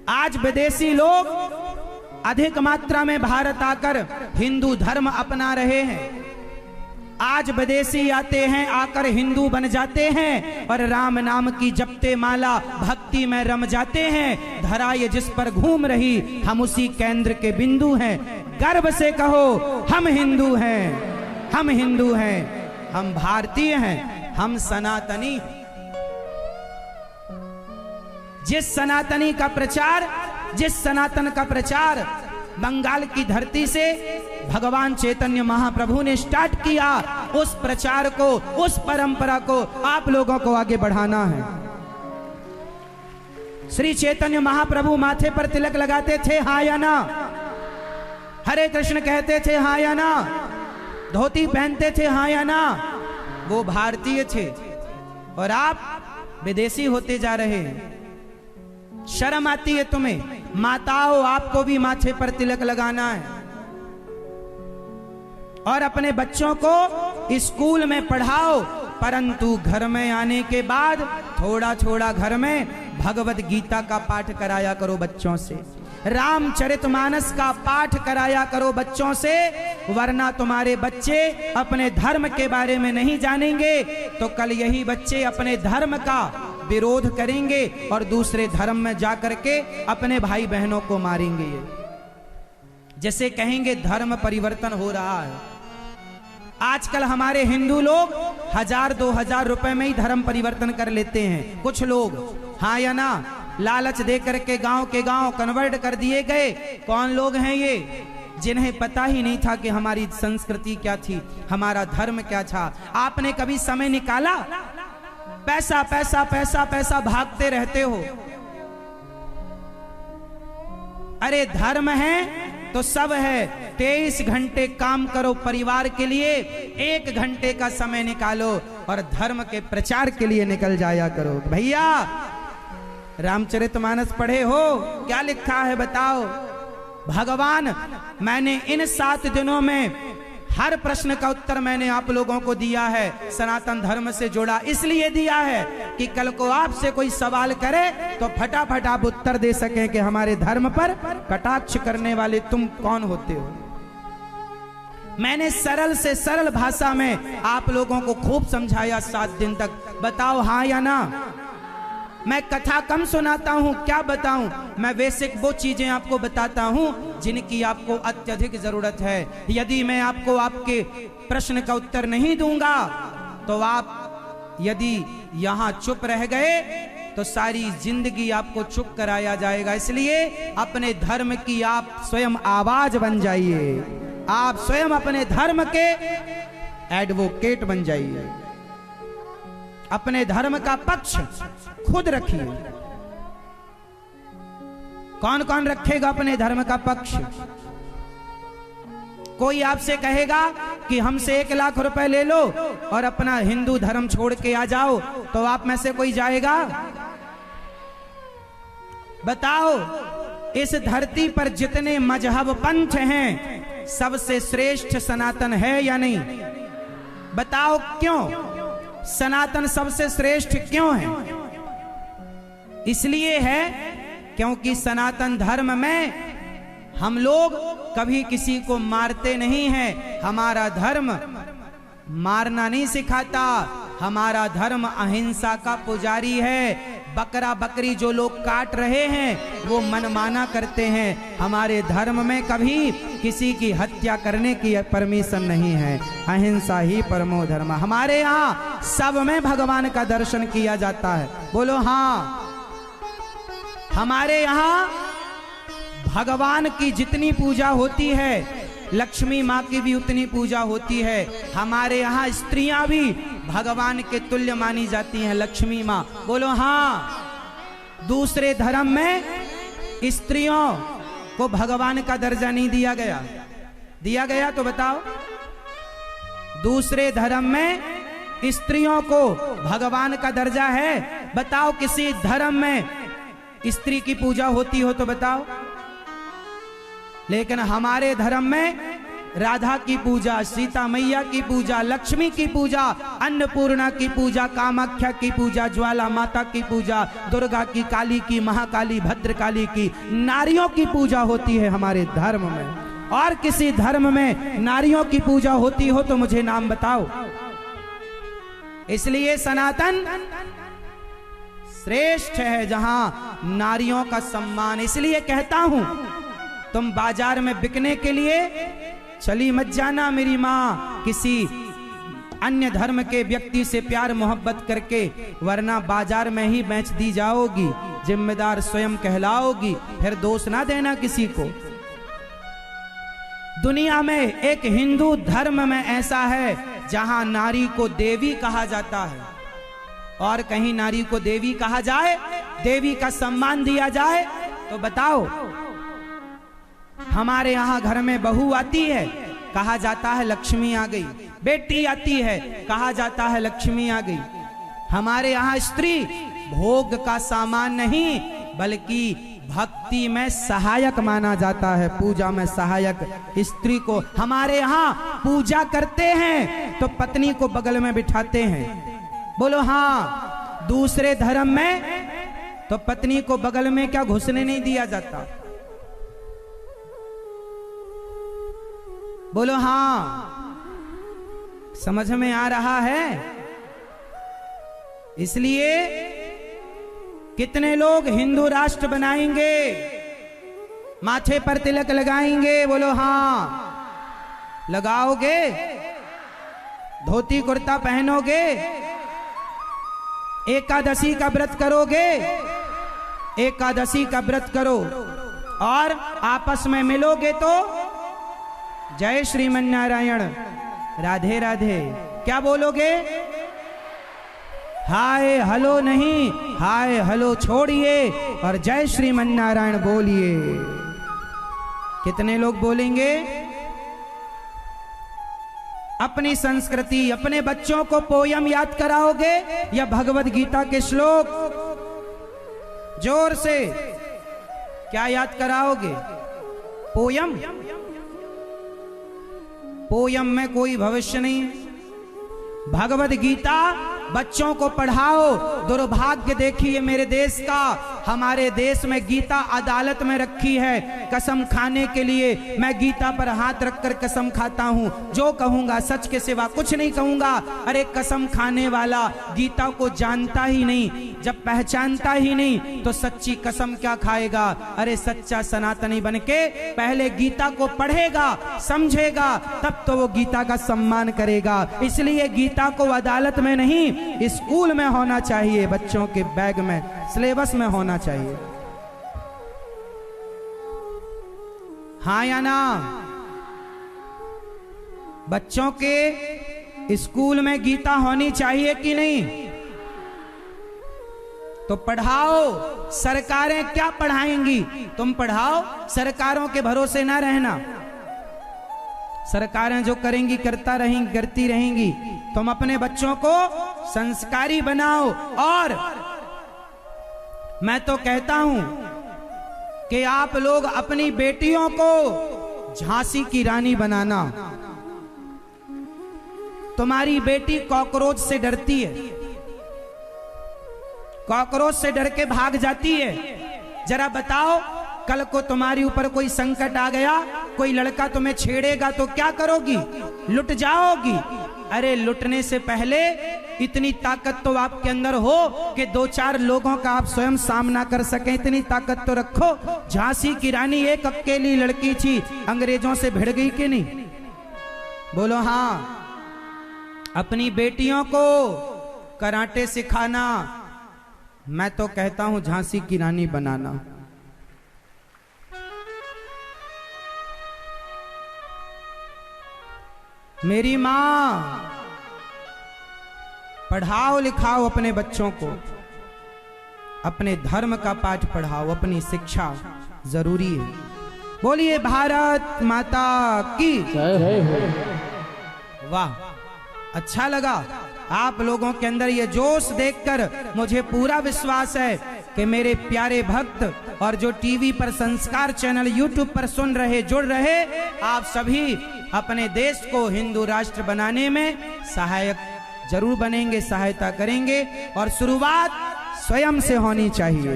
आज विदेशी लोग अधिक मात्रा में भारत आकर हिंदू धर्म अपना रहे हैं। आज विदेशी आते हैं, आकर हिंदू बन जाते हैं और राम नाम की जपते माला भक्ति में रम जाते हैं। धरा ये जिस पर घूम रही, हम उसी केंद्र के बिंदु हैं। गर्व से कहो हम हिंदू हैं, हम हिंदू हैं, हम भारतीय हैं, हम सनातनी। जिस सनातनी का प्रचार, जिस सनातन का प्रचार बंगाल की धरती से भगवान चैतन्य महाप्रभु ने स्टार्ट किया, उस प्रचार को, उस परंपरा को आप लोगों को आगे बढ़ाना है। श्री चैतन्य महाप्रभु माथे पर तिलक लगाते थे, हाँ या ना? हरे कृष्ण कहते थे, हाँ या ना? धोती पहनते थे, हाँ या ना? वो भारतीय थे और आप विदेशी होते जा रहे हैं। शर्म आती है तुम्हें? माताओं, आपको भी माथे पर तिलक लगाना है और अपने बच्चों को स्कूल में पढ़ाओ, परंतु घर में आने के बाद थोड़ा थोड़ा घर में भगवत गीता का पाठ कराया करो बच्चों से, रामचरितमानस का पाठ कराया करो बच्चों से, वरना तुम्हारे बच्चे अपने धर्म के बारे में नहीं जानेंगे तो कल यही बच्चे अपने धर्म का विरोध करेंगे और दूसरे धर्म में जाकर के अपने भाई बहनों को मारेंगे। जैसे कहेंगे धर्म परिवर्तन हो रहा है। आजकल हमारे हिंदू लोग 1000-2000 रुपए में ही धर्म परिवर्तन कर लेते हैं। कुछ लोग, हाँ या ना? लालच दे करके गांव के गांव कन्वर्ट कर दिए गए। कौन लोग हैं ये? जिन्हें पता ही नहीं था कि हमारी संस्कृति क्या थी, हमारा धर्म क्या था। आपने कभी समय निकाला? पैसा पैसा पैसा पैसा भागते रहते हो। अरे धर्म है तो सब है। 23 घंटे काम करो परिवार के लिए, 1 घंटे का समय निकालो और धर्म के प्रचार के लिए निकल जाया करो। भैया रामचरितमानस पढ़े हो? क्या लिखा है बताओ? भगवान, मैंने इन 7 दिनों में हर प्रश्न का उत्तर मैंने आप लोगों को दिया है, सनातन धर्म से जोड़ा इसलिए दिया है कि कल को आपसे कोई सवाल करे तो फटाफट आप उत्तर दे सकें कि हमारे धर्म पर कटाक्ष करने वाले तुम कौन होते हो। मैंने सरल से सरल भाषा में आप लोगों को खूब समझाया 7 दिन तक। बताओ हाँ या ना? मैं कथा कम सुनाता हूं, क्या बताऊं? मैं बेसिक वो चीजें आपको बताता हूं जिनकी आपको अत्यधिक जरूरत है। यदि मैं आपको आपके प्रश्न का उत्तर नहीं दूंगा तो आप यदि यहां चुप रह गए तो सारी जिंदगी आपको चुप कराया जाएगा। इसलिए अपने धर्म की आप स्वयं आवाज बन जाइए, आप स्वयं अपने धर्म के एडवोकेट बन जाइए, अपने धर्म का पक्ष खुद रखिए। कौन कौन रखेगा अपने धर्म का पक्ष? कोई आपसे कहेगा कि हमसे 1 लाख रुपए ले लो और अपना हिंदू धर्म छोड़ के आ जाओ, तो आप में से कोई जाएगा? बताओ, इस धरती पर जितने मजहब पंथ हैं सबसे श्रेष्ठ सनातन है या नहीं? बताओ क्यों? सनातन सबसे श्रेष्ठ क्यों है? इसलिए है क्योंकि सनातन धर्म में हम लोग कभी किसी को मारते नहीं हैं। हमारा धर्म मारना नहीं सिखाता, हमारा धर्म अहिंसा का पुजारी है। बकरा बकरी जो लोग काट रहे हैं वो मनमाना करते हैं। हमारे धर्म में कभी किसी की हत्या करने की परमिशन नहीं है। अहिंसा ही परमो धर्म। हमारे यहाँ सब में भगवान का दर्शन किया जाता है। बोलो हाँ। हमारे यहाँ भगवान की जितनी पूजा होती है, लक्ष्मी माँ की भी उतनी पूजा होती है। हमारे यहाँ स्त्रियां भी भगवान के तुल्य मानी जाती हैं, लक्ष्मी माँ। बोलो हाँ। दूसरे धर्म में स्त्रियों को भगवान का दर्जा नहीं दिया गया। दिया गया तो बताओ? दूसरे धर्म में स्त्रियों को भगवान का दर्जा है? बताओ किसी धर्म में स्त्री की पूजा होती हो तो बताओ? लेकिन हमारे धर्म में राधा की पूजा, सीता मैया की पूजा, लक्ष्मी की पूजा, अन्नपूर्णा की पूजा, कामाख्या की पूजा, ज्वाला माता की पूजा, दुर्गा की, काली की, महाकाली, भद्रकाली की, नारियों की पूजा होती है हमारे धर्म में। और किसी धर्म में नारियों की पूजा होती हो तो मुझे नाम बताओ। इसलिए सनातन श्रेष्ठ है जहां नारियों का सम्मान। इसलिए कहता हूं, तुम बाजार में बिकने के लिए चली मत जाना मेरी माँ किसी अन्य धर्म के व्यक्ति से प्यार मोहब्बत करके, वरना बाजार में ही बेच दी जाओगी, जिम्मेदार स्वयं कहलाओगी, फिर दोष ना देना किसी को। दुनिया में एक हिंदू धर्म में ऐसा है जहां नारी को देवी कहा जाता है, और कहीं नारी को देवी कहा जाए, देवी का सम्मान दिया जाए तो बताओ। हमारे यहाँ घर में बहू आती है, कहा जाता है लक्ष्मी आ गई। बेटी आती है, कहा जाता है लक्ष्मी आ गई। हमारे यहाँ स्त्री भोग का सामान नहीं, बल्कि भक्ति में सहायक माना जाता है, पूजा में सहायक। स्त्री को हमारे यहाँ पूजा करते हैं तो पत्नी को बगल में बिठाते हैं। बोलो हाँ। दूसरे धर्म में तो पत्नी को बगल में क्या घुसने नहीं दिया जाता। बोलो हाँ। समझ में आ रहा है? इसलिए कितने लोग हिंदू राष्ट्र बनाएंगे, माथे पर तिलक लगाएंगे? बोलो हाँ। लगाओगे? धोती कुर्ता पहनोगे? एकादशी का व्रत करोगे? एकादशी का व्रत करो और आपस में मिलोगे तो जय श्रीमन नारायण, राधे राधे क्या बोलोगे? हाय हलो नहीं, हाय हलो छोड़िए और जय श्रीमन नारायण बोलिए। कितने लोग बोलेंगे? अपनी संस्कृति, अपने बच्चों को पोयम याद कराओगे या भगवत गीता के श्लोक? जोर से क्या याद कराओगे? पोयम? पोयम में कोई भविष्य नहीं है। भगवत गीता बच्चों को पढ़ाओ। दुर्भाग्य देखिए मेरे देश का, हमारे देश में गीता अदालत में रखी है कसम खाने के लिए। मैं गीता पर हाथ रखकर कसम खाता हूं, जो कहूंगा सच के सिवा कुछ नहीं कहूंगा। अरे कसम खाने वाला गीता को जानता ही नहीं, जब पहचानता ही नहीं तो सच्ची कसम क्या खाएगा? अरे सच्चा सनातनी बनके पहले गीता को पढ़ेगा, समझेगा, तब तो वो गीता का सम्मान करेगा। इसलिए गीता को अदालत में नहीं, स्कूल में होना चाहिए, बच्चों के बैग में, सिलेबस में होना चाहिए। हाँ या ना? बच्चों के स्कूल में गीता होनी चाहिए कि नहीं? तो पढ़ाओ। सरकारें क्या पढ़ाएंगी? तुम पढ़ाओ, सरकारों के भरोसे ना रहना। सरकारें जो करेंगी करती रहेंगी। तुम अपने बच्चों को संस्कारी बनाओ। और मैं तो कहता हूं कि आप लोग अपनी बेटियों को झांसी की रानी बनाना। तुम्हारी बेटी कॉकरोच से डरती है, कॉकरोच से डर के भाग जाती है। जरा बताओ, कल को तुम्हारे ऊपर कोई संकट आ गया, कोई लड़का तुम्हें छेड़ेगा तो क्या करोगी? लुट जाओगी। अरे लुटने से पहले इतनी ताकत तो आपके अंदर हो कि दो चार लोगों का आप स्वयं सामना कर सकें, इतनी ताकत तो रखो। झांसी की रानी एक अकेली लड़की थी, अंग्रेजों से भिड़ गई कि नहीं? बोलो हाँ। अपनी बेटियों को कराटे सिखाना, मैं तो कहता हूं झांसी की रानी बनाना। मेरी मां, पढ़ाओ लिखाओ अपने बच्चों को, अपने धर्म का पाठ पढ़ाओ, अपनी शिक्षा जरूरी है। बोलिए भारत माता की जय। वाह, अच्छा लगा आप लोगों के अंदर ये जोश देखकर। मुझे पूरा विश्वास है कि मेरे प्यारे भक्त और जो टीवी पर संस्कार चैनल यूट्यूब पर सुन रहे, जुड़ रहे, आप सभी अपने देश को हिंदू राष्ट्र बनाने में सहायक जरूर बनेंगे, सहायता करेंगे और शुरुआत स्वयं से होनी चाहिए।